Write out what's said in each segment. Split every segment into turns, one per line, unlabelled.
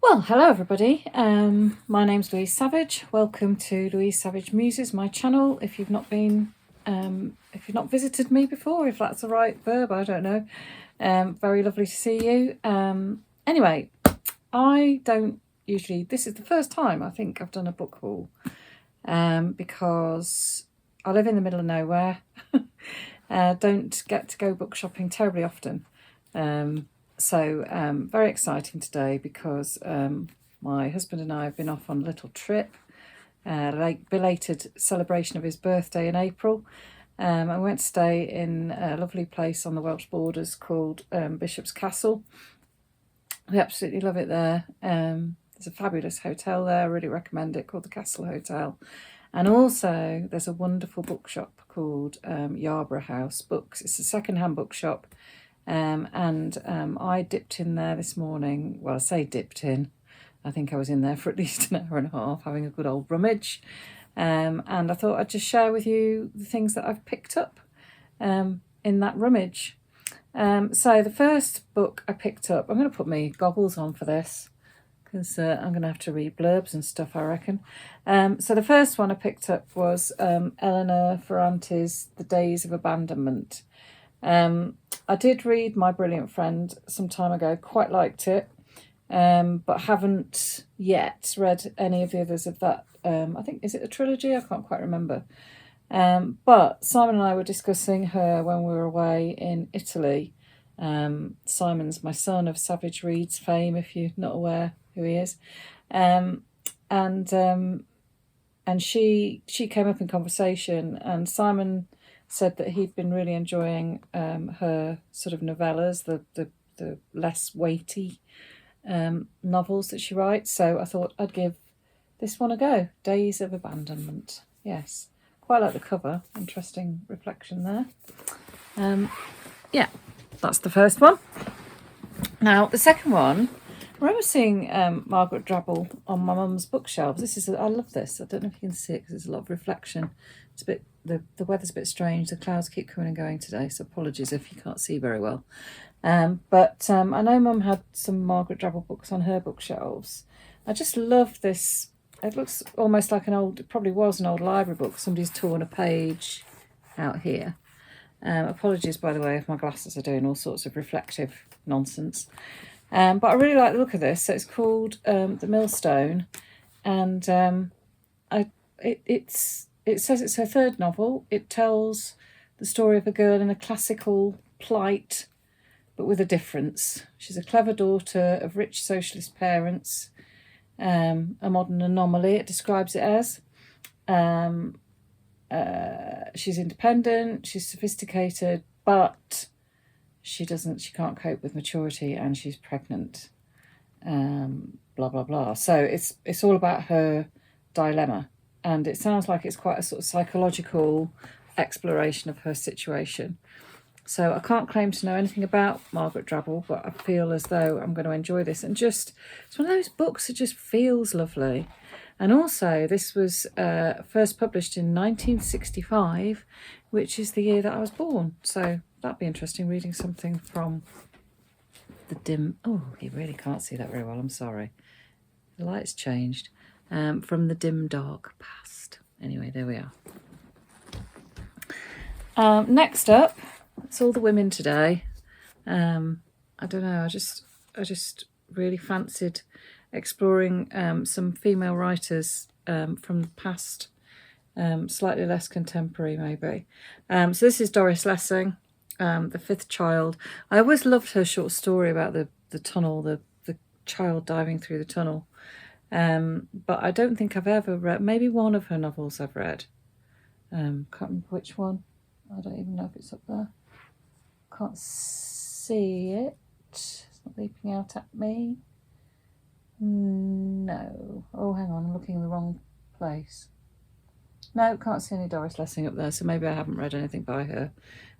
Well, hello everybody. My name's Louise Savage. Welcome to Louise Savage Muses, my channel. If you've not visited me before, if that's the right verb, I don't know. Very lovely to see you. Anyway, I don't usually. This is the first time I think I've done a book haul, because I live in the middle of nowhere. Don't get to go book shopping terribly often. So very exciting today because my husband and I have been off on a little trip, belated celebration of his birthday in April. I went to stay in a lovely place on the Welsh borders called Bishop's Castle. We absolutely love it there. There's a fabulous hotel there, I really recommend it, called the Castle Hotel. And also there's a wonderful bookshop called Yarborough House Books. It's a second-hand bookshop. I dipped in there this morning. Well, I say dipped in. I think I was in there for at least an hour and a half having a good old rummage. And I thought I'd just share with you the things that I've picked up in that rummage. So the first book I picked up, I'm going to put my goggles on for this because I'm going to have to read blurbs and stuff, I reckon. So the first one I picked up was Elena Ferrante's The Days of Abandonment. I did read My Brilliant Friend some time ago, quite liked it, but haven't yet read any of the others of that. I think, is it a trilogy? I can't quite remember. But Simon and I were discussing her when we were away in Italy. Simon's my son of Savage Reads fame, if you're not aware who he is. And she came up in conversation, and Simon said that he'd been really enjoying her sort of novellas, the less weighty novels that she writes. So I thought I'd give this one a go. Days of Abandonment. Yes, quite like the cover. Interesting reflection there. Yeah, that's the first one. Now the second one, I remember seeing Margaret Drabble on my mum's bookshelves. I love this. I don't know if you can see it because there's a lot of reflection. It's a bit, the weather's a bit strange. The clouds keep coming and going today, so apologies if you can't see very well. But I know Mum had some Margaret Drabble books on her bookshelves. I just love this. It looks almost like it probably was an old library book. Somebody's torn a page out here. Apologies, by the way, if my glasses are doing all sorts of reflective nonsense. But I really like the look of this. So it's called The Millstone, and it says it's her third novel. It tells the story of a girl in a classical plight, but with a difference. She's a clever daughter of rich socialist parents, a modern anomaly, it describes it as. She's independent, she's sophisticated, but she can't cope with maturity, and she's pregnant. Blah, blah, blah. So it's all about her dilemma. And it sounds like it's quite a sort of psychological exploration of her situation. So I can't claim to know anything about Margaret Drabble, but I feel as though I'm going to enjoy this. And it's one of those books that just feels lovely. And also, this was first published in 1965, which is the year that I was born. So that'd be interesting, reading something from the dim... Oh, you really can't see that very well, I'm sorry. The light's changed. From the dim, dark past. Anyway, there we are. Next up, it's all the women today. I don't know, I just really fancied exploring some female writers from the past, slightly less contemporary maybe. So this is Doris Lessing, The Fifth Child. I always loved her short story about the tunnel, the child diving through the tunnel. But I don't think I've ever read, maybe one of her novels I've read. Can't remember which one. I don't even know if it's up there. Can't see it. It's not leaping out at me. No. Oh, hang on, I'm looking in the wrong place. No, can't see any Doris Lessing up there, so maybe I haven't read anything by her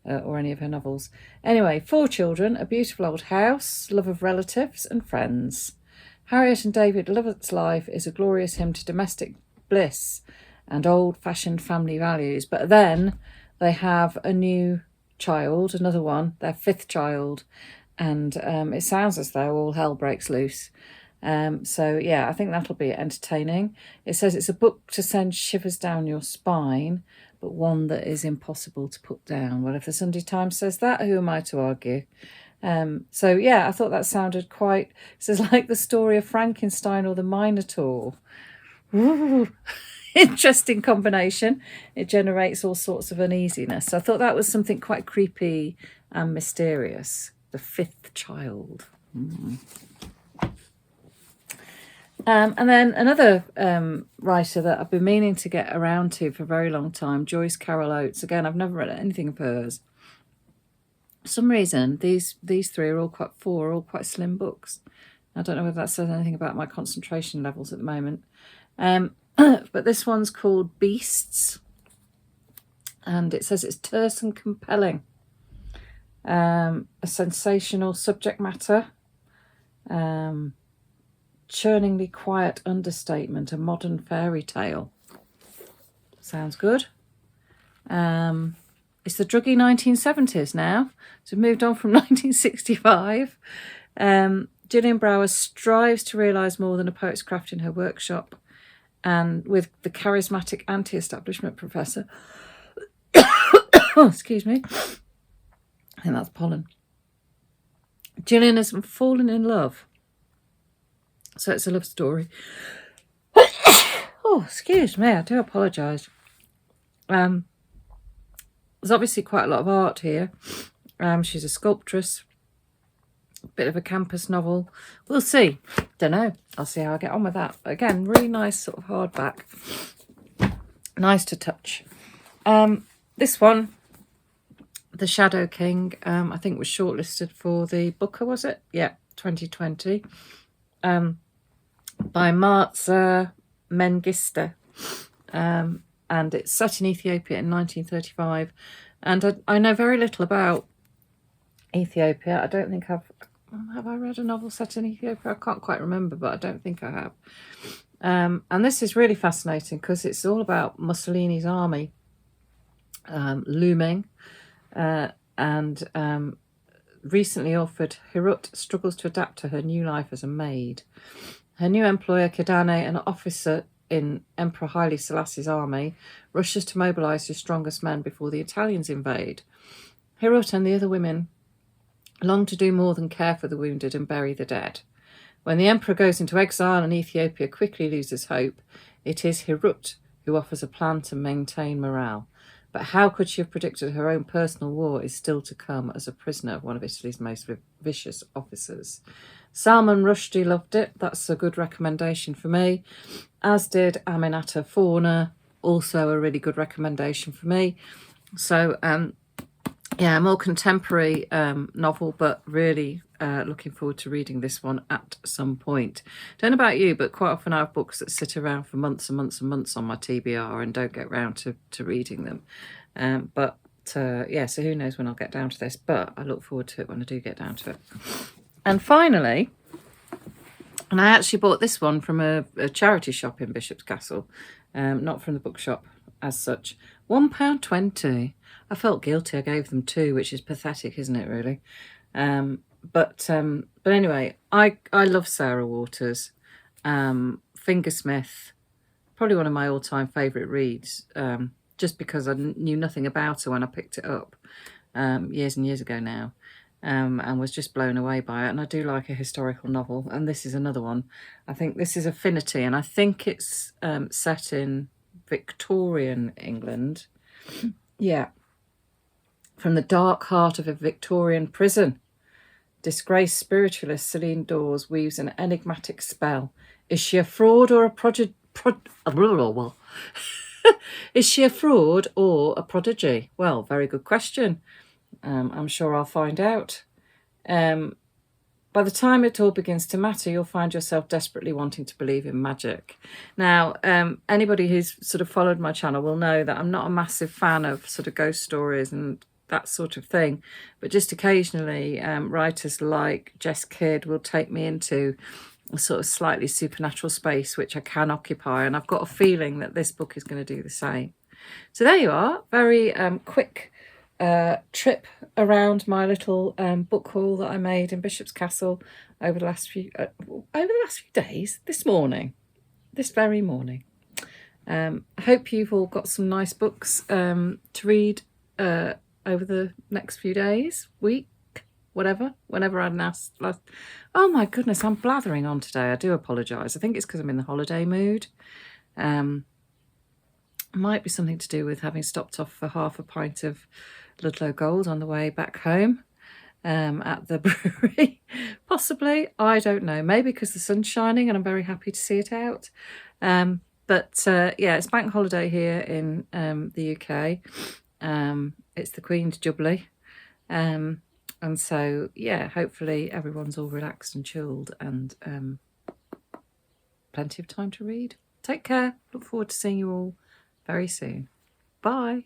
or any of her novels. Anyway, 4 children, a beautiful old house, love of relatives and friends. Harriet and David Lovett's life is a glorious hymn to domestic bliss and old-fashioned family values. But then they have a new child, another one, their 5th child, and it sounds as though all hell breaks loose. So yeah, I think that'll be entertaining. It says it's a book to send shivers down your spine, but one that is impossible to put down. Well, if the Sunday Times says that, who am I to argue? So yeah, I thought that sounded quite, it says like the story of Frankenstein or the Minotaur. Ooh, interesting combination. It generates all sorts of uneasiness. So I thought that was something quite creepy and mysterious. The fifth child. And then another writer that I've been meaning to get around to for a very long time, Joyce Carol Oates. Again, I've never read anything of hers. For some reason, these three are all quite slim books. I don't know whether that says anything about my concentration levels at the moment. But this one's called Beasts. And it says it's terse and compelling. A sensational subject matter. Churningly quiet understatement, a modern fairy tale. Sounds good. It's the druggy 1970s now. So we've moved on from 1965. Gillian Brower strives to realise more than a poet's craft in her workshop, and with the charismatic anti-establishment professor. Oh, excuse me. I think that's pollen. Gillian has fallen in love. So it's a love story. Oh, excuse me. I do apologise. There's obviously quite a lot of art here. She's a sculptress. A bit of a campus novel. We'll see. Don't know. I'll see how I get on with that. But again, really nice sort of hardback. Nice to touch. This one, The Shadow King, I think was shortlisted for the Booker, was it? Yeah, 2020. By Maaza Mengiste. And it's set in Ethiopia in 1935. And I know very little about Ethiopia. I don't think have I read a novel set in Ethiopia? I can't quite remember, but I don't think I have. And this is really fascinating because it's all about Mussolini's army looming. And recently offered, Hirut struggles to adapt to her new life as a maid. Her new employer, Kidane, an officer in Emperor Haile Selassie's army, rushes to mobilise his strongest men before the Italians invade. Hirut and the other women long to do more than care for the wounded and bury the dead. When the emperor goes into exile and Ethiopia quickly loses hope, it is Hirut who offers a plan to maintain morale. But how could she have predicted her own personal war is still to come as a prisoner of one of Italy's most vicious officers? Salman Rushdie loved it. That's a good recommendation for me. As did Aminata Fauna, also a really good recommendation for me. So, yeah, a more contemporary novel, but really looking forward to reading this one at some point. Don't know about you, but quite often I have books that sit around for months and months and months on my TBR and don't get round to reading them. Yeah, so who knows when I'll get down to this, but I look forward to it when I do get down to it. And finally, and I actually bought this one from a charity shop in Bishop's Castle, not from the bookshop as such. £1.20. I felt guilty. I gave them two, which is pathetic, isn't it, really? But anyway, I love Sarah Waters. Fingersmith, probably one of my all-time favourite reads, just because I knew nothing about her when I picked it up years and years ago now, and was just blown away by it. And I do like a historical novel, and this is another one. I think this is Affinity, and I think it's set in Victorian England. Yeah. From the dark heart of a Victorian prison, disgraced spiritualist Celine Dawes weaves an enigmatic spell. Is she a fraud or a Is she a fraud or a prodigy? Well, very good question. I'm sure I'll find out. By the time it all begins to matter, you'll find yourself desperately wanting to believe in magic. Now, anybody who's sort of followed my channel will know that I'm not a massive fan of sort of ghost stories and that sort of thing. But just occasionally, writers like Jess Kidd will take me into a sort of slightly supernatural space, which I can occupy. And I've got a feeling that this book is going to do the same. So there you are. Very quick trip around my little book haul that I made in Bishop's Castle over the last few over the last few days, this very morning. I hope you've all got some nice books to read over the next few days, week, whenever I'd asked. Oh my goodness, I'm blathering on today. I do apologise. I think it's because I'm in the holiday mood. Might be something to do with having stopped off for half a pint of Ludlow Gold on the way back home at the brewery. Possibly, I don't know. Maybe because the sun's shining and I'm very happy to see it out. But yeah, it's bank holiday here in the UK. It's the Queen's Jubilee. And so, yeah, hopefully everyone's all relaxed and chilled and plenty of time to read. Take care. Look forward to seeing you all very soon. Bye.